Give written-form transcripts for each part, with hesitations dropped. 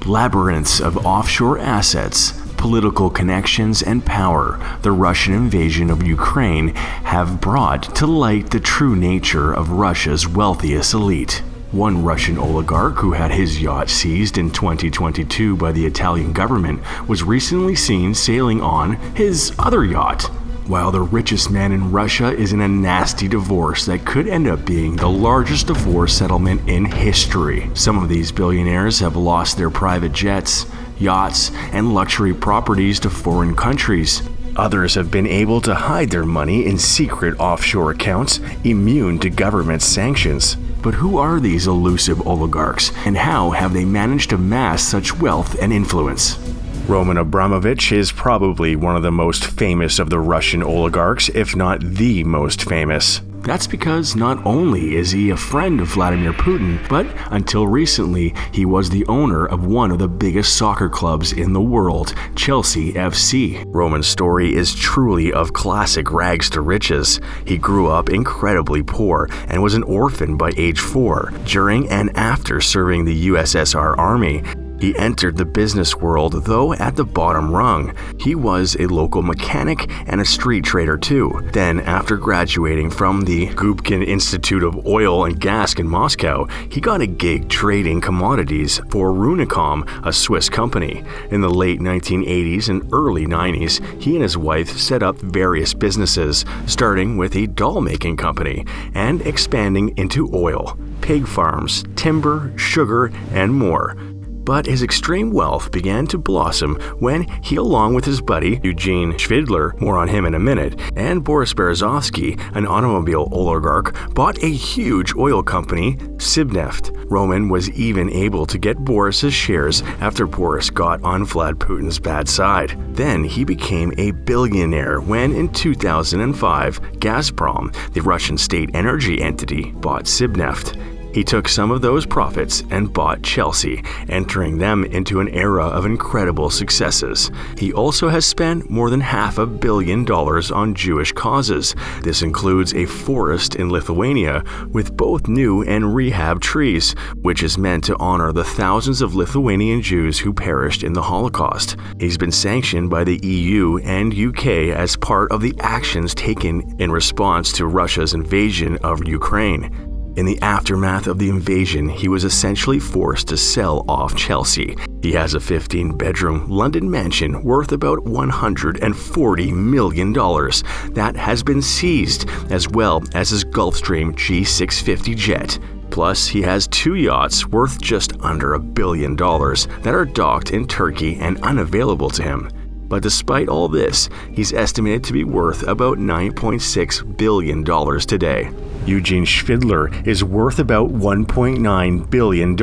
labyrinths of offshore assets, political connections, and power, the Russian invasion of Ukraine have brought to light the true nature of Russia's wealthiest elite. One Russian oligarch who had his yacht seized in 2022 by the Italian government was recently seen sailing on his other yacht, while the richest man in Russia is in a nasty divorce that could end up being the largest divorce settlement in history. Some of these billionaires have lost their private jets, yachts, and luxury properties to foreign countries. Others have been able to hide their money in secret offshore accounts, immune to government sanctions. But who are these elusive oligarchs, and how have they managed to amass such wealth and influence? Roman Abramovich is probably one of the most famous of the Russian oligarchs, if not the most famous. That's because not only is he a friend of Vladimir Putin, but until recently, he was the owner of one of the biggest soccer clubs in the world, Chelsea FC. Roman's story is truly of classic rags to riches. He grew up incredibly poor and was an orphan by age 4 during and after serving the USSR Army. He entered the business world, though at the bottom rung. He was a local mechanic and a street trader too. Then, after graduating from the Gubkin Institute of Oil and Gas in Moscow, he got a gig trading commodities for Runicom, a Swiss company. In the late 1980s and early 90s, he and his wife set up various businesses, starting with a doll-making company and expanding into oil, pig farms, timber, sugar, and more. But his extreme wealth began to blossom when he, along with his buddy Eugene Shvidler, more on him in a minute, and Boris Berezovsky, an automobile oligarch, bought a huge oil company, Sibneft. Roman was even able to get Boris's shares after Boris got on Vlad Putin's bad side. Then he became a billionaire when, in 2005, Gazprom, the Russian state energy entity, bought Sibneft. He took some of those profits and bought Chelsea, entering them into an era of incredible successes. He also has spent more than $500 million on Jewish causes. This includes a forest in Lithuania with both new and rehab trees, which is meant to honor the thousands of Lithuanian Jews who perished in the Holocaust. He's been sanctioned by the EU and UK as part of the actions taken in response to Russia's invasion of Ukraine. In the aftermath of the invasion, he was essentially forced to sell off Chelsea. He has a 15-bedroom London mansion worth about $140 million that has been seized, as well as his Gulfstream G650 jet. Plus, he has 2 yachts worth just under $1 billion that are docked in Turkey and unavailable to him. But despite all this, he's estimated to be worth about $9.6 billion today. Eugene Shvidler is worth about $1.9 billion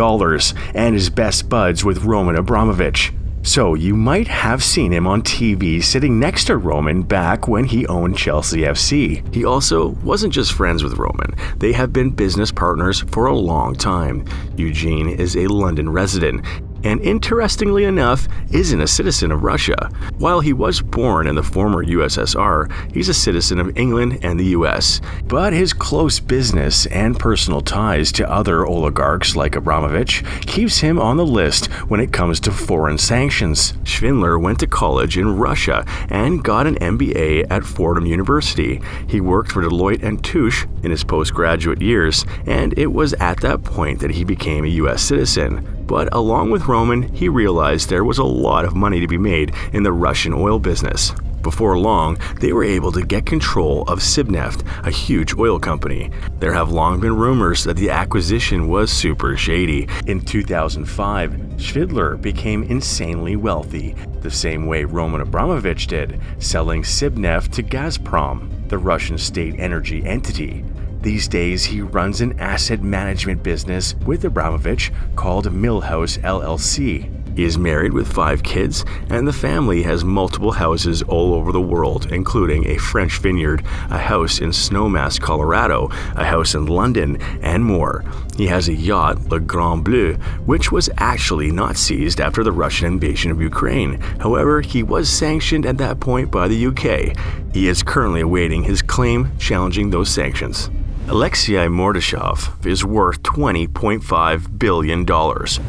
and is best buds with Roman Abramovich. So you might have seen him on TV sitting next to Roman back when he owned Chelsea FC. He also wasn't just friends with Roman. They have been business partners for a long time. Eugene is a London resident, and interestingly enough, isn't a citizen of Russia. While he was born in the former USSR, he's a citizen of England and the US. But his close business and personal ties to other oligarchs like Abramovich keeps him on the list when it comes to foreign sanctions. Shvidler went to college in Russia and got an MBA at Fordham University. He worked for Deloitte & Touche in his postgraduate years, and it was at that point that he became a US citizen. But along with Roman, he realized there was a lot of money to be made in the Russian oil business. Before long, they were able to get control of Sibneft, a huge oil company. There have long been rumors that the acquisition was super shady. In 2005, Shvidler became insanely wealthy, the same way Roman Abramovich did, selling Sibneft to Gazprom, the Russian state energy entity. These days, he runs an asset management business with Abramovich called Millhouse LLC. He is married with 5 kids, and the family has multiple houses all over the world, including a French vineyard, a house in Snowmass, Colorado, a house in London, and more. He has a yacht, Le Grand Bleu, which was actually not seized after the Russian invasion of Ukraine. However, he was sanctioned at that point by the UK. He is currently awaiting his claim challenging those sanctions. Alexey Mordashov is worth $20.5 billion,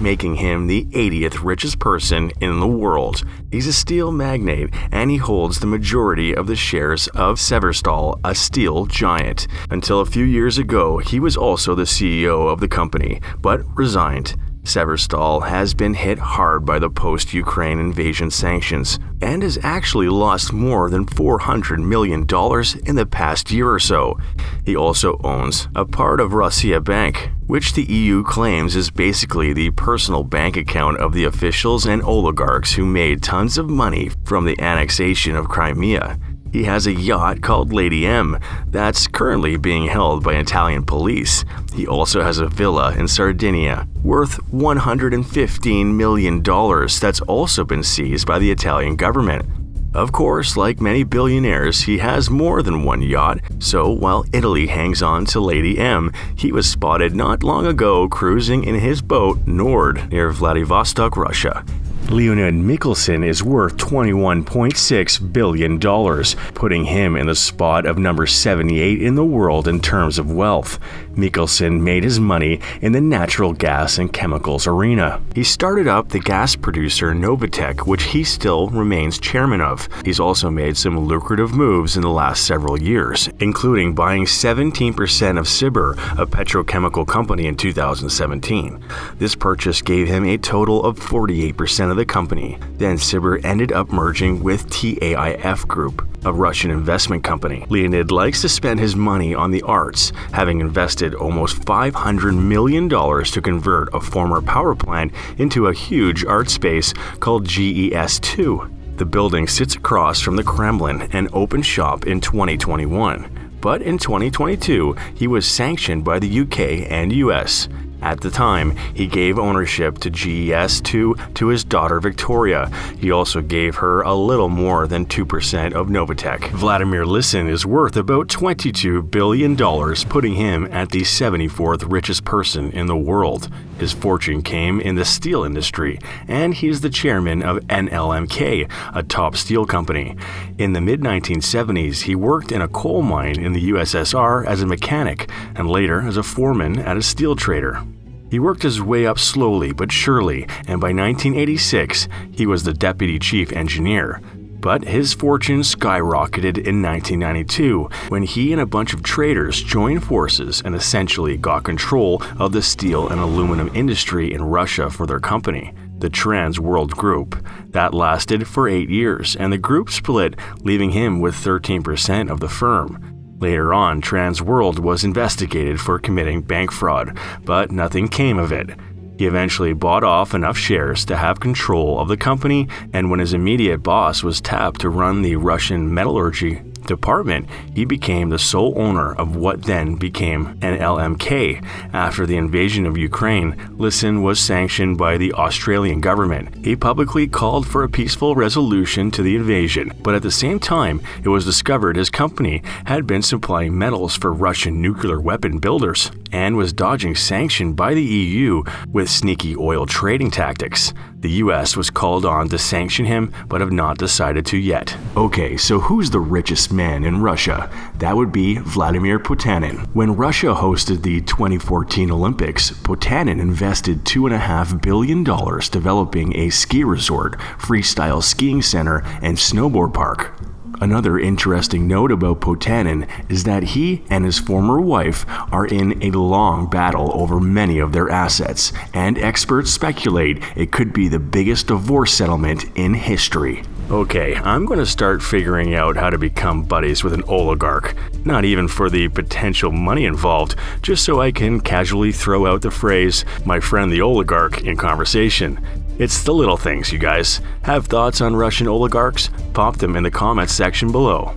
making him the 80th richest person in the world. He's a steel magnate, and he holds the majority of the shares of Severstal, a steel giant. Until a few years ago, he was also the CEO of the company, but resigned. Severstal has been hit hard by the post-Ukraine invasion sanctions and has actually lost more than $400 million in the past year or so. He also owns a part of Russia Bank, which the EU claims is basically the personal bank account of the officials and oligarchs who made tons of money from the annexation of Crimea. He has a yacht called Lady M that's currently being held by Italian police. He also has a villa in Sardinia worth $115 million that's also been seized by the Italian government. Of course, like many billionaires, he has more than one yacht, so while Italy hangs on to Lady M, he was spotted not long ago cruising in his boat Nord near Vladivostok, Russia. Leonid Mikhelson is worth $21.6 billion, putting him in the spot of number 78 in the world in terms of wealth. Mikhelson made his money in the natural gas and chemicals arena. He started up the gas producer Novatek, which he still remains chairman of. He's also made some lucrative moves in the last several years, including buying 17% of Sibir, a petrochemical company, in 2017. This purchase gave him a total of 48% of the company. Then Sibir ended up merging with TAIF Group, a Russian investment company. Leonid likes to spend his money on the arts, having invested almost $500 million to convert a former power plant into a huge art space called GES2. The building sits across from the Kremlin and opened shop in 2021. But in 2022, he was sanctioned by the UK and US. At the time, he gave ownership to GES2 to his daughter Victoria. He also gave her a little more than 2% of Novatek. Vladimir Lisin is worth about $22 billion, putting him at the 74th richest person in the world. His fortune came in the steel industry, and he's the chairman of NLMK, a top steel company. In the mid-1970s, he worked in a coal mine in the USSR as a mechanic, and later as a foreman at a steel trader. He worked his way up slowly but surely, and by 1986, he was the deputy chief engineer. But his fortune skyrocketed in 1992 when he and a bunch of traders joined forces and essentially got control of the steel and aluminum industry in Russia for their company, the Trans World Group. That lasted for 8 years, and the group split, leaving him with 13% of the firm. Later on, Trans World was investigated for committing bank fraud, but nothing came of it. He eventually bought off enough shares to have control of the company, and when his immediate boss was tapped to run the Russian metallurgy department, he became the sole owner of what then became NLMK. After the invasion of Ukraine, Lisin was sanctioned by the Australian government. He publicly called for a peaceful resolution to the invasion, but at the same time, it was discovered his company had been supplying metals for Russian nuclear weapon builders and was dodging sanction by the EU with sneaky oil trading tactics. The US was called on to sanction him, but have not decided to yet. Okay, so who's the richest man in Russia? That would be Vladimir Potanin. When Russia hosted the 2014 Olympics, Potanin invested $2.5 billion developing a ski resort, freestyle skiing center, and snowboard park. Another interesting note about Potanin is that he and his former wife are in a long battle over many of their assets, and experts speculate it could be the biggest divorce settlement in history. Okay, I'm going to start figuring out how to become buddies with an oligarch, not even for the potential money involved, just so I can casually throw out the phrase, "my friend the oligarch," in conversation. It's the little things, you guys. Have thoughts on Russian oligarchs? Pop them in the comments section below.